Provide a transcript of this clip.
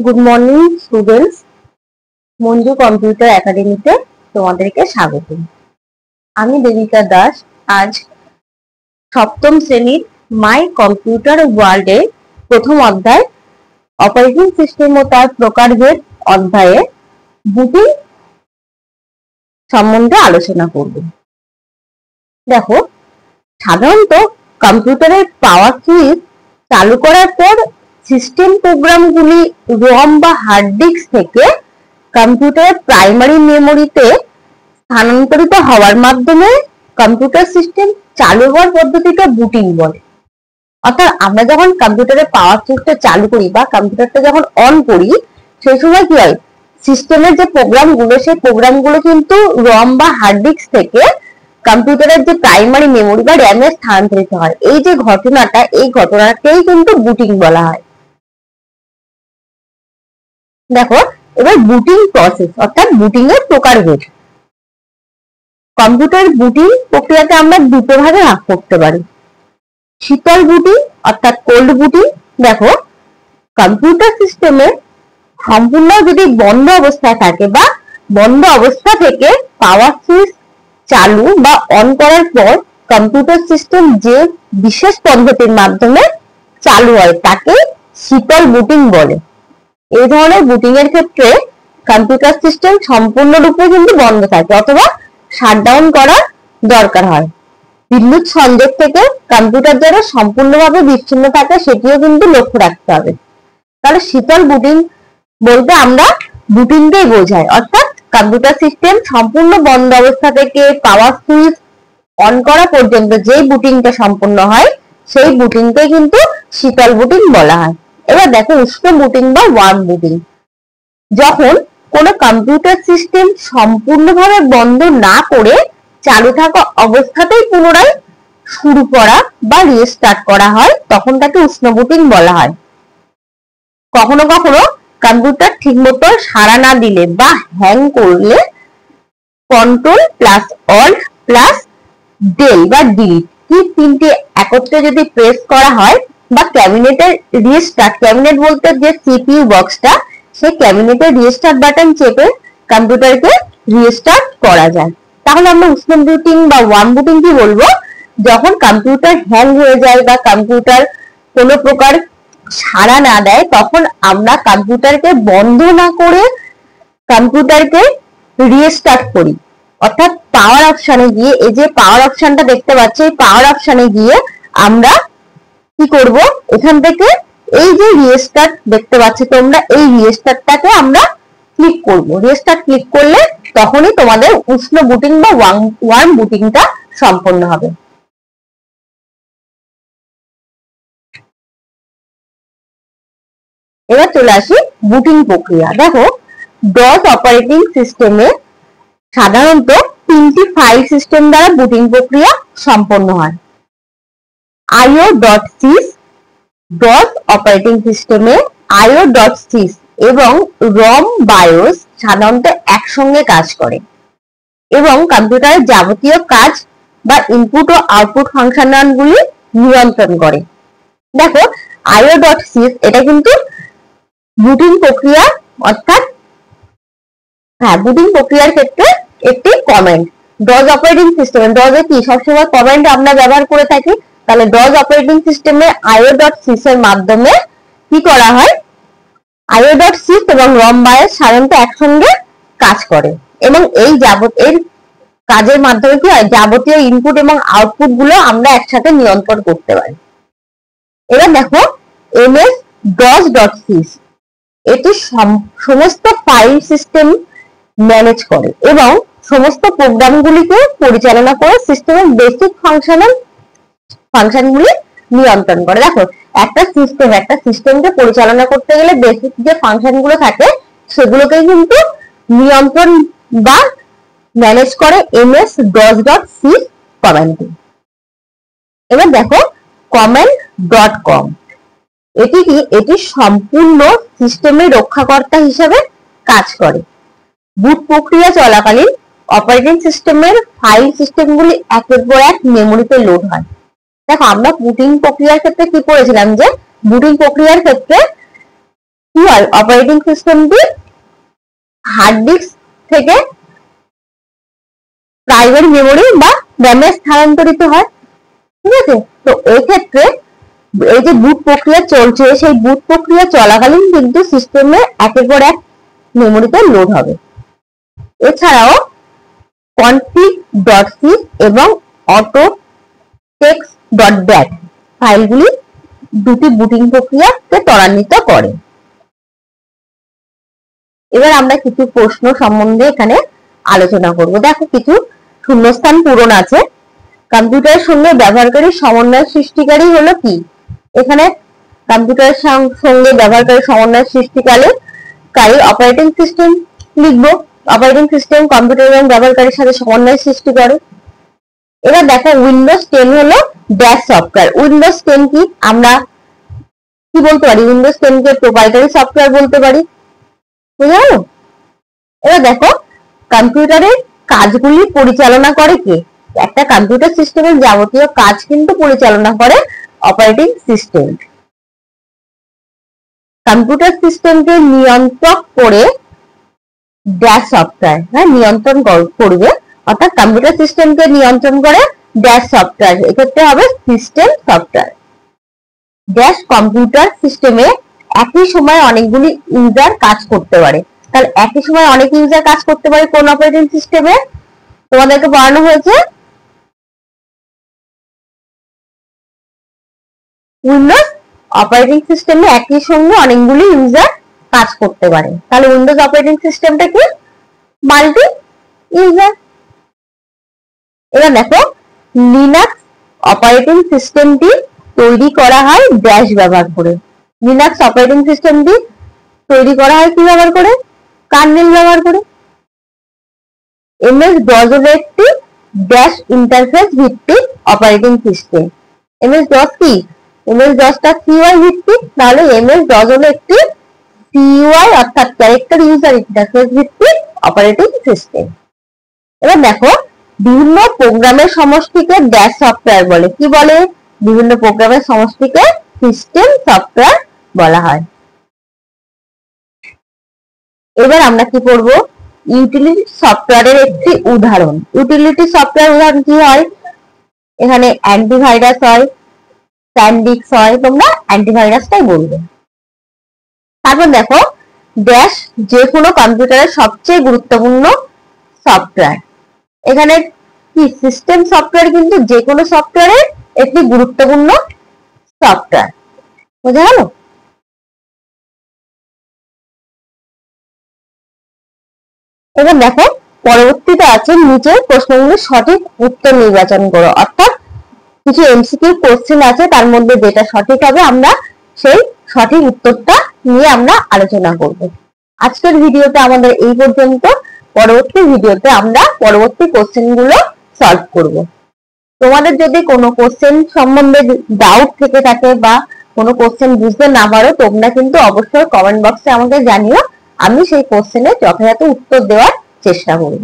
Good morning students, Manju computer একাডেমিতে তোমাদেরকে স্বাগত। আমি দেবিকা দাস। আজ সপ্তম শ্রেণীর মাই কম্পিউটার ওয়ার্ল্ডে প্রথম অধ্যায় অপারেটিং সিস্টেম ও তার প্রকারভেদ অধ্যায়ে বুটিং সম্বন্ধে আলোচনা করব। দেখো, সাধারণত কম্পিউটারের পাওয়ার সুইচ চালু করার পর সিস্টেম প্রোগ্রামগুলি রম বা হার্ড ডিস্ক থেকে কম্পিউটারের প্রাইমারি মেমোরিতে স্থানান্তরিত হওয়ার মাধ্যমে কম্পিউটার সিস্টেম চালু হওয়ার পদ্ধতিকে বুটিং বলে। অর্থাৎ আমরা যখন কম্পিউটারের পাওয়ার সুইচটা চালু করি বা কম্পিউটারটা যখন অন করি, সেই সময় কি হয়, সিস্টেমের যে প্রোগ্রামগুলো সেই প্রোগ্রামগুলো কিন্তু রম বা হার্ড ডিস্ক থেকে কম্পিউটারের যে প্রাইমারি মেমোরি বা র্যামে স্থানান্তরিত হয়। এই যে ঘটনাটা, এই ঘটনাটাকেই কিন্তু বুটিং বলা হয়। দেখো, এবার বুটিং প্রসেস অর্থাৎ বুটিং এর প্রকারভেদ। কম্পিউটার বুটিং প্রক্রিয়াকে আমরা দুটো ভাগে ভাগ করতে পারি। শীতল বুটিং অর্থাৎ কোল্ড বুটিং। দেখো, কম্পিউটার সিস্টেমে সম্পূর্ণ যদি বন্ধ অবস্থায় থাকে বা বন্ধ অবস্থা থেকে পাওয়ার সুইচ চালু বা অন করার পর কম্পিউটার সিস্টেম যে বিশেষ পদ্ধতির মাধ্যমে চালু হয় তাকে শীতল বুটিং বলে। এই ধরনের বুটিং এর ক্ষেত্রে কম্পিউটার সিস্টেম সম্পূর্ণরূপে কিন্তু বন্ধ থাকে অথবা শাটডাউন করার দরকার হয়। বিদ্যুৎ সংযোগ থেকে কম্পিউটার যেন সম্পূর্ণভাবে বিচ্ছিন্ন থাকে সেটিও কিন্তু লক্ষ্য রাখতে হবে। তাহলে শীতল বুটিং বলতে আমরা বুটিংকেই বোঝাই, অর্থাৎ কম্পিউটার সিস্টেম সম্পূর্ণ বন্ধ অবস্থা থেকে পাওয়ার সুইচ অন করা পর্যন্ত যেই বুটিংটা সম্পূর্ণ হয় সেই বুটিংকে কিন্তু শীতল বুটিং বলা হয়। এবার দেখো উষ্ণ বুটিং বা ওয়ার্ম বুটিং। যখন কোনো কম্পিউটার সিস্টেম সম্পূর্ণভাবে বন্ধ না করে চালু থাকা অবস্থাতেই পুনরায় শুরু করা বা রিস্টার্ট করা হয় তখন তাকে উষ্ণ বুটিং বলা হয়। কখনো কখনো কম্পিউটার ঠিকমতো সাড়া না দিলে বা হ্যাং করলে control plus alt plus del বা ডিলিট কি তিনটি একত্রে যদি প্রেস করা হয় বা ক্যাবিনেটের রিস্টার্ট, ক্যাবিনেট বলতে যে সিপিইউ বক্সটা, সেই ক্যাবিনেটের রিস্টার্ট বাটন চেপে কম্পিউটারকে রিস্টার্ট করা যায়। তাহলে আমরা উষ্ণ বুটিং বা ওয়ার্ম বুটিং কি বলবো? যখন কম্পিউটার হ্যাং হয়ে যায় বা কম্পিউটার কোনো প্রকার সাড়া না দেয় তখন আমরা কম্পিউটারকে বন্ধ না করে কম্পিউটারকে রিস্টার্ট করি। অর্থাৎ পাওয়ার অপশনে গিয়ে, এই যে পাওয়ার অপশনটা দেখতে পাচ্ছি, এই পাওয়ার অপশনে গিয়ে আমরা কি করব, এখান থেকে এই যে রিস্টার্ট দেখতে পাচ্ছি তোমরা, এই রিস্টার্টটাকে আমরা ক্লিক করব। রিস্টার্ট ক্লিক করলে তখনই তোমাদের উষ্ণ বুটিং বা ওয়ার্ম বুটিংটা সম্পন্ন হবে। এবার চলে আসি বুটিং প্রক্রিয়া। দেখো, ডস অপারেটিং সিস্টেমে সাধারণত তিনটি ফাইল সিস্টেম দ্বারা বুটিং প্রক্রিয়া সম্পন্ন হয়। io.sys, ডস অপারেটিং সিস্টেমে io.sys এবং রম বায়োস সাধারণত একসঙ্গে কাজ করে এবং কম্পিউটারের যাবতীয় কাজ বা ইনপুট ও আউটপুট ফাংশনগুলি নিয়ন্ত্রণ করে। দেখো, io.sys এটা কিন্তু বুটিং প্রক্রিয়া, অর্থাৎ বুটিং প্রক্রিয়ার ক্ষেত্রে একটি কমান্ড। ডস অপারেটিং সিস্টেমে, ডসে কি সবসময় কমান্ড আমরা ব্যবহার করে থাকি, তাহলে ডস অপারেটিং সিস্টেমে io.sys এর মাধ্যমে কি করা হয়, io.sys এবং রম বায়োস সাধারণত একসঙ্গে কাজ করে এবং এই এর কাজের মাধ্যমে কি হয়, যাবতীয় ইনপুট এবং আউটপুট গুলো আমরা একসাথে নিয়ন্ত্রণ করতে পারি। এবার দেখো ms-dos.sys, এটি সমস্ত ফাইল সিস্টেম ম্যানেজ করে এবং সমস্ত প্রোগ্রামগুলিকে পরিচালনা করে সিস্টেমের বেসিক ফাংশনগুলি নিয়ন্ত্রণ করে। দেখো, একটা সিস্টেমকে পরিচালনা করতে গেলে বেসিক যে ফাংশনগুলো থাকে সেগুলোকে কিন্তু নিয়ন্ত্রণ বা ম্যানেজ করে ms-dos.sys কমান্ডটি। এবার দেখো command.com, এটি সম্পূর্ণ সিস্টেমের রক্ষাকর্তা হিসেবে কাজ করে। বুট প্রক্রিয়া চলাকালীন অপারেটিং সিস্টেমের ফাইল সিস্টেমগুলি একের পর এক মেমোরিতে লোড হয়। দেখো, আমরা বুটিং প্রক্রিয়ার ক্ষেত্রে কি করেছিলাম, যে বুটিং প্রক্রিয়ার ক্ষেত্রে কি হয়, অপারেটিং সিস্টেমটি হার্ড ডিস্ক থেকে প্রাইভেট মেমোরি বা র্যামে স্থানান্তরিত হয়। ঠিক আছে, তো এই ক্ষেত্রে এই যে বুট প্রক্রিয়া চলছে, সেই বুট প্রক্রিয়া চলাকালীন কিন্তু সিস্টেমে একের পর এক মেমোরিতে লোড হবে। এছাড়াও config.c এবং autotext.dat ফাইলগুলি দুটি বুটিং প্রক্রিয়াকে ত্বরান্বিত করে। এবার আমরা কিছু প্রশ্ন সম্বন্ধে এখানে আলোচনা করব। দেখো, কিছু শূন্যস্থান পূরণ আছে। কম্পিউটারের সঙ্গে ব্যবহারকারীর সমন্বয় সৃষ্টিকারী হলো কি? এখানে কম্পিউটারের সঙ্গে ব্যবহারকারীর সমন্বয় সৃষ্টিকারী অপারেটিং সিস্টেম লিখবো। অপারেটিং সিস্টেম কম্পিউটার এবং ব্যবহারকারীর সাথে সমন্বয় সৃষ্টি করে। এবার দেখো, উইন্ডোজ 10 হলো ড্যাশ সফটওয়্যার। উইন্ডোজ 10 কি? আমরা কি বলতে পারি? উইন্ডোজ 10 কে প্রোপ্রাইটারি সফটওয়্যার বলতে পারি। বুঝা গেল? এবার দেখো, কম্পিউটারের কাজগুলি পরিচালনা করে কে? একটা কম্পিউটার সিস্টেমের যাবতীয় কাজ কিন্তু পরিচালনা করে অপারেটিং সিস্টেম। কম্পিউটার সিস্টেমকে নিয়ন্ত্রক করে ড্যাশ সফটওয়্যার, হ্যাঁ, নিয়ন্ত্রণ করবে, অর্থাৎ কম্পিউটার সিস্টেমকে নিয়ন্ত্রণ করে ড্যাশ সফটওয়্যার, এক্ষেত্রে হবে সিস্টেম সফটওয়্যার। ড্যাশ কম্পিউটার সিস্টেমে একই সময় অনেকগুলি ইউজার কাজ করতে পারে। তাহলে একই সময় অনেক ইউজার কাজ করতে পারে কোন অপারেটিং সিস্টেমে? তোমাদেরকে পড়ানো হয়েছে উইন্ডোজ অপারেটিং সিস্টেমে একই সঙ্গে অনেকগুলি ইউজার কাজ করতে পারে। তাহলে উইন্ডোজ অপারেটিং সিস্টেমটা কি? Multi user. এবার দেখো, লিনাক্স অপারেটিং সিস্টেমটি তৈরি করা হয় ড্যাশ ব্যবহার করে। লিনাক্স অপারেটিং সিস্টেমটি তৈরি করা হয় কি ব্যবহার করে? কার্নেল ব্যবহার করে। MS-DOS হলো একটি ড্যাশ ইন্টারফেস ভিত্তিক অপারেটিং সিস্টেম। MS-DOS কি? MS-DOS টা CUI ভিত্তিক, তাহলে MS-DOS হলো একটি CUI অর্থাৎ ক্যারেক্টার ইউজার ইন্টারফেস ভিত্তিক অপারেটিং সিস্টেম। এবার দেখো, বিভিন্ন প্রোগ্রামের সমষ্টিকে ড্যাশ সফটওয়্যার বলে। কি বলে? বিভিন্ন প্রোগ্রামের সমষ্টিকে সিস্টেম সফটওয়্যার বলা হয়। এবার আমরা কি করব? ইউটিলিটি সফটওয়্যারের একটি উদাহরণ। ইউটিলিটি সফটওয়্যার উদাহরণ কি হয়? এখানে অ্যান্টিভাইরাস হয়, স্যান্ডিক্স হয়, তোমরা অ্যান্টিভাইরাসটাই বলবে। তারপর দেখো, ড্যাশ যে কোনো কম্পিউটারের সবচেয়ে গুরুত্বপূর্ণ সফটওয়্যার। এখানে কি? সিস্টেম সফটওয়্যার কিন্তু যে কোনো সফটওয়্যারের একটি গুরুত্বপূর্ণ সফটওয়্যার। বোঝা গেল? এবার দেখো, পরবর্তীতে আছে নিচের প্রশ্নগুলির সঠিক উত্তর নির্বাচন করো। অর্থাৎ কিছু এমসিকিউ কোশ্চেন আছে, তার মধ্যে যেটা সঠিক হবে আমরা সেই সঠিক উত্তরটা নিয়ে আমরা আলোচনা করব। আজকের ভিডিওটা আমাদের এই পর্যন্ত। পরবর্তী ভিডিওতে আমরা পরবর্তী কোশ্চেন গুলো সলভ করব। তোমাদের যদি কোনো কোশ্চেন সম্বন্ধে ডাউট থেকে থাকে বা কোনো কোশ্চেন বুঝতে না পারো, তোমরা কিন্তু অবশ্যই কমেন্ট বক্সে আমাকে জানিও। আমি সেই কোশ্চেনের যথাযথ উত্তর দেওয়ার চেষ্টা করব।